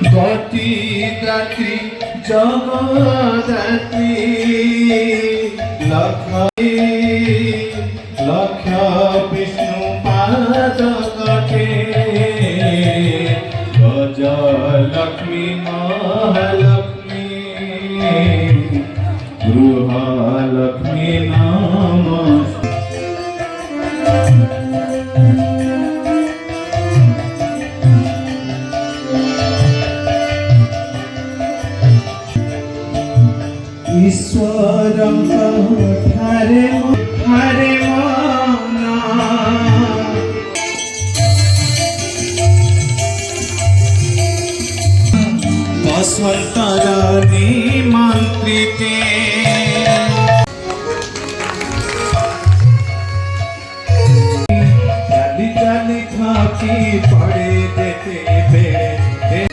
गति गति जगदति लक्ष्मी लक्ष्य विष्णु पाद कटे गज लक्ष्मी महालक्ष्मी गृह लक्ष्मी नमस्ते। ईश्वर ठारे ठारे मना बसंतर निमंत्रित चाली चाली खाकी पड़े देते बेड़े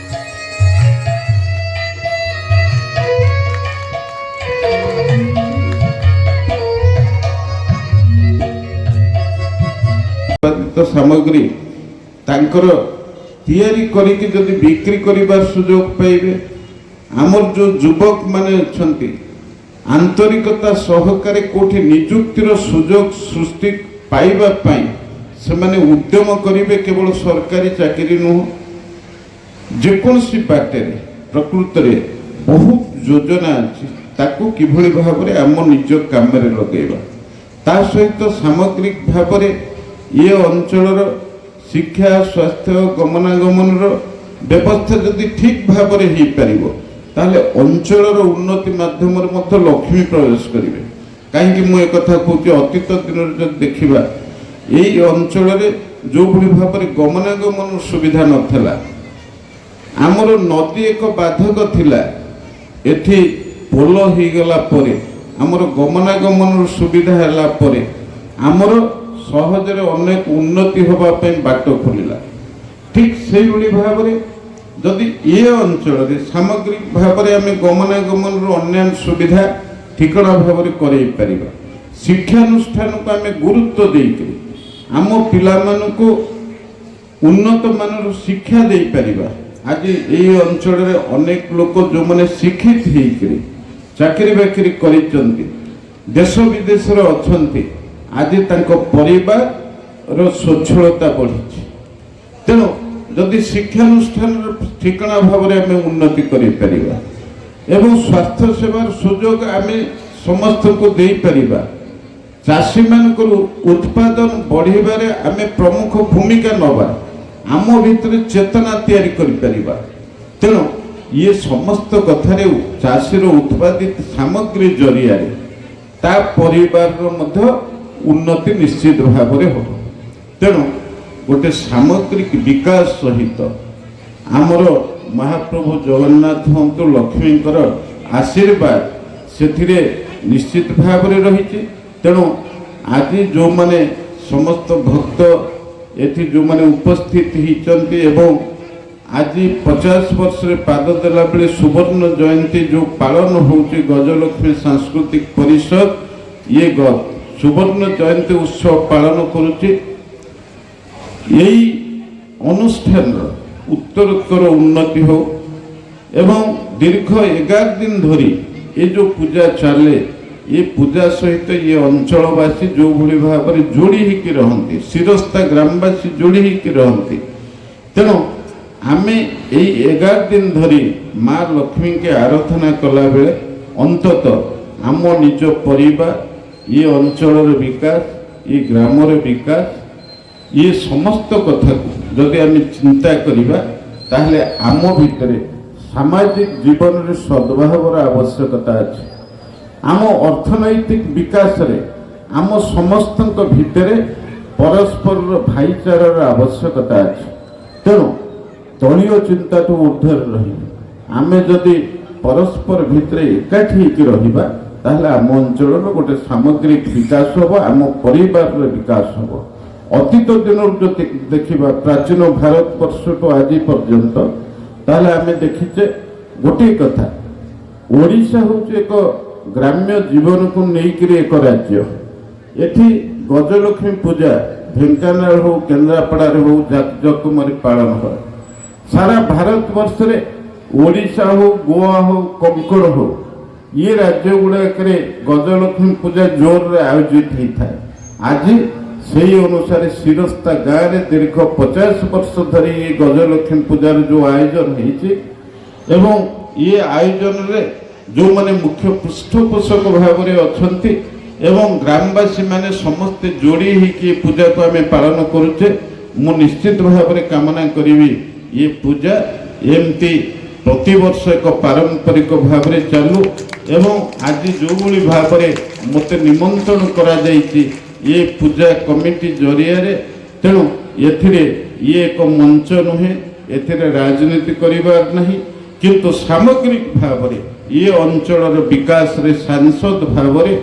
सामग्री तांकर तैयारी करिके जदि बिक्री करिबार सुयोग पाइबे आमर जो युवक माने अछंती आंतरिकता सहकारे कोठी नियुक्तिर सुयोग सृष्टि पाइबा पाई से माने उद्यम करिवे केवल सरकारी चाकरी नुह जेकोसी बाटे प्रकृत रे बहुत योजना अछि ताकू किभଳି भाबरे आम निज काम रे लगेबा ता सहित सामग्रिक भाबरे ये अंचल शिक्षा स्वास्थ्य गमनागमन व्यवस्था जदि ठीक भाव में हो ताले अंचल उन्नति माध्यम लक्ष्मी प्रवेश करेंगे कहीं मुझे कथा कहूँ अतीत दिन जब देखा यही अंचल जो भाव में गमनागमन सुविधा नाला आमर नदी एक बाधक थिला एठी पोल हो गला परे आमर गमनागमन सुविधा है परे आमर सहजरे अनेक उन्नति होगा बाट खोलिला ठीक से भाव में जदि ये अंचल सामग्रिक भाव में आम गमनागमन अन्य सुविधा ठिकना भाव में कर शिक्षानुष्ठान को आम गुरुत्व देकर आम पिलामानकु उन्नत मानर शिक्षा दे पारिबा। आज ये अंचल अनेक लोक जो मैंने शिक्षित होकर चाकरी बाकरी करिसंती देश विदेश अच्छी आज तांको परिवार रो स्वच्छलता बढ़ी तेणु जदि शिक्षानुष्ठान ठिकना भाव में आम उन्नति करिपरिबा एवं स्वास्थ्य सेवार सुयोग आम समस्त को दे परिबा चाषी मानकर उत्पादन बढ़िबारे आम प्रमुख भूमिका नवा आम भितर चेतना तैयारी करिपरिबा तेणु ये समस्त कथारे चाषीर उत्पादित सामग्री जरिया ता परिवार मध्य उन्नति निश्चित भाव में हो तेणु गोटे सामग्रिक विकास सहित आमर महाप्रभु जगन्नाथ हूँ लक्ष्मीकर आशीर्वाद से निश्चित भाव में रही तेणु आज जो माने समस्त भक्त एठी जो माने उपस्थित होती एवं आज 50 वर्ष रे पाद देला बेले सुवर्ण जयंती जो पालन होची गजलक्ष्मी सांस्कृतिक परिषद ये सुवर्ण जयंती उत्सव पालन करुच्ची यही अनुष्ठान उत्तरोत्तर उन्नति हो एवं दीर्घ 11 दिन धरी ये जो पूजा चले ये पूजा सहित ये अंचलवासी जो भली भाव में जोड़ी होकर रहती शिरस्ता ग्रामवासी जोड़ी होकर रहती तेणु आमे यही 11 दिन धरी माँ लक्ष्मी के आराधना कला बेले अंतत आम निज परिवार ये अंचल विकास ये ग्रामर विकास ये समस्त कथा जदि आम चिंता करिबा ताहले आम भितर सामाजिक जीवन रे सद्भावर आवश्यकता अछि आम अर्थनैतिक विकास रे आम समस्त भितर परस्पर भाईचारार आवश्यकता अछि ତେଣୁ ଦଳୀୟ ଚିନ୍ତାଠୁ ঊର୍ଦ୍ଧ୍ୱରେ ରହି ଆମେ ଯଦି ପରସ୍ପର ଭିତରେ ଏକାଠି ହେଇକି ରହିବା ତାହେଲେ ଆମ ଅଞ୍ଚଳର ଗୋଟେ ସାମଗ୍ରିକ ବିକାଶ ହେବ, ଆମ ପରିବାରର ବିକାଶ ହେବ। ଅତୀତ ଦିନରୁ ଯଦି ଦେଖିବା ପ୍ରାଚୀନ ଭାରତବର୍ଷଠୁ ଆଜି ପର୍ଯ୍ୟନ୍ତ ତାହେଲେ ଆମେ ଦେଖିଛେ ଗୋଟିଏ କଥା, ଓଡ଼ିଶା ହେଉଛି ଏକ ଗ୍ରାମ୍ୟ ଜୀବନକୁ ନେଇକରି ଏକ ରାଜ୍ୟ। ଏଠି ଗଜଲକ୍ଷ୍ମୀ ପୂଜା ଢେଙ୍କାନାଳ ହଉ କେନ୍ଦ୍ରାପଡ଼ାରେ ହଉ ଜାକଜମକରେ ପାଳନ ହୁଏ। ସାରା ଭାରତବର୍ଷରେ ଓଡ଼ିଶା ହଉ ଗୋଆ ହଉ କୋଙ୍କଣ ହଉ ये राज्य गुड़ाकरे गजलक्ष्मी पूजा जोर रे आयोजित होता है। आज से अनुसार शिरस्ता गाँव में दीर्घ 50 वर्ष धरी ये गजलक्ष्मी पूजार जो आयोजन हो ये आयोजन रे जो माने मुख्य पृष्ठपोषक भाव में अच्छा एवं ग्रामवासी माने समस्ते जोड़ी ही पूजा को आम पालन करुचे। मु निश्चित भाव में कामना करी ये पूजा एमती प्रति वर्ष एक पारंपरिक भाव में चालू एवं आज जो भली भाव में मत निमंत्रण करा जायछि ये पूजा कमिटी जरिया रे। तेणु ये एक मंच नुहे, एथिरे राजनीति करिबार नहीं, किंतु सामग्रिक भाव में ये अंचल विकास रे सांसद भाव में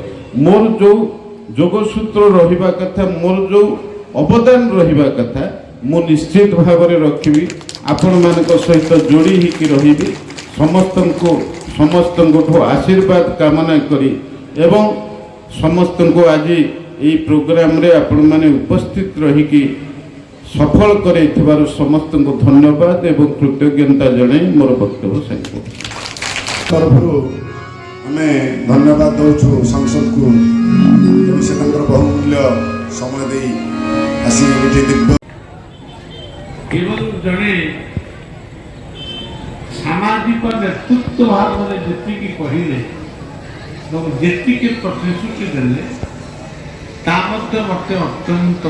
मोर जो जोगसूत्र रहिबा कथा, मोर जो अवदान रहिबा कथा मु निश्चित भाव में रखी। आपण मानक सहित जोड़ी ही रही समस्त आशीर्वाद कामना करी एवं समस्त को आज यही प्रोग्राम रे आपण माने उपस्थित रही सफल करे समस्त को धन्यवाद एवं कृतज्ञता जनाई मोर वक्तव्य सांग तरफ आम धन्यवाद दौचु सांसद को से बहुमूल्य समय दे आसी दिव्य केवल जड़े सामाजिक नेतृत्व भाव में जी कहले जी प्रतिश्रुति देले मत अत्यंत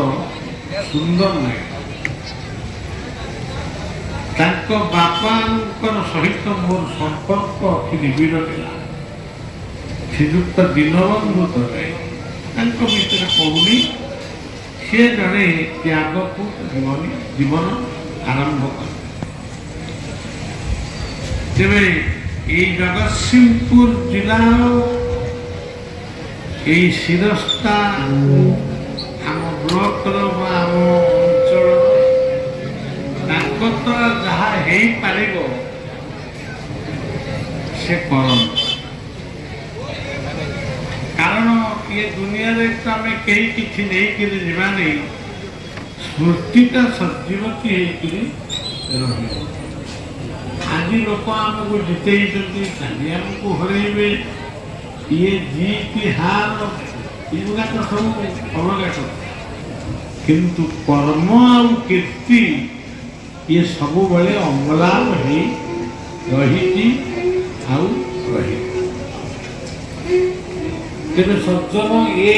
सुंदर लगे। बापा सहित मोर संपर्क अति निबिड़ था। श्रीजुक्त दीनबंधु तराई भीतर पौनी सी जड़े त्याग को जीवन आरंभ कर तेरे जगतसिंहपुर जिला शिरस्ता आम ब्लक आम अंचल जहाँ हो पार से करम कारण ये दुनिया रे तो आम कहीं किसी नहीं जीवा नहीं स्मृतिटा सजीवती रही। आज लोक आमको जिते आमको हरइबे ये जीत हार युवा सब अलग किंतु कर्म आउ कीर्ति ये सब बड़े अमलान हो रही तेरे सज्जन ये